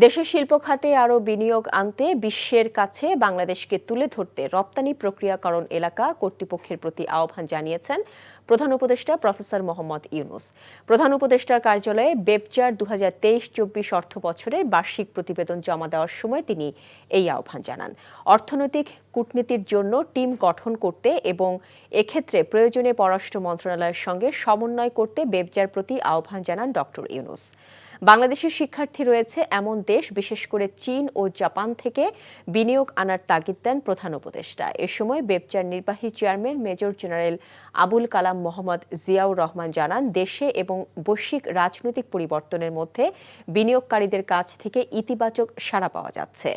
দেশের শিল্প খাতে আরও বিনিয়োগ আনতে বিশ্বের কাছে বাংলাদেশকে তুলে ধরতে রপ্তানি প্রক্রিয়াকরণ এলাকা কর্তৃপক্ষের প্রতি আহ্বান জানিয়েছেন প্রধান উপদেষ্টা প্রফেসর মোহাম্মদ ইউনূস। প্রধান উপদেষ্টার কার্যালয়ে বেবচার 2023-24 অর্থ বছরের বার্ষিক প্রতিবেদন জমা দেওয়ার সময় তিনি এই আহ্বান জানান। অর্থনৈতিক কূটনীতির জন্য টিম গঠন করতে এবং এক্ষেত্রে প্রয়োজনে পররাষ্ট্র মন্ত্রণালয়ের সঙ্গে সমন্বয় করতে বেবচার প্রতি আহ্বান জানান ডক্টর ইউনূস। বাংলাদেশের শিক্ষার্থী রয়েছে এমন দেশ, বিশেষ করে চীন ও জাপান থেকে বিনিয়োগ আনার তাগিদ দেন প্রধান উপদেষ্টা। এ সময় বেবচার নির্বাহী chairman major general Abul Kalam Mohammad Ziaur Rahman জানান, দেশে এবং বৈশ্বিক রাজনৈতিক পরিবর্তনের মধ্যে বিনিয়োগকারীদের কাছ থেকে ইতিবাচক সাড়া পাওয়া যাচ্ছে।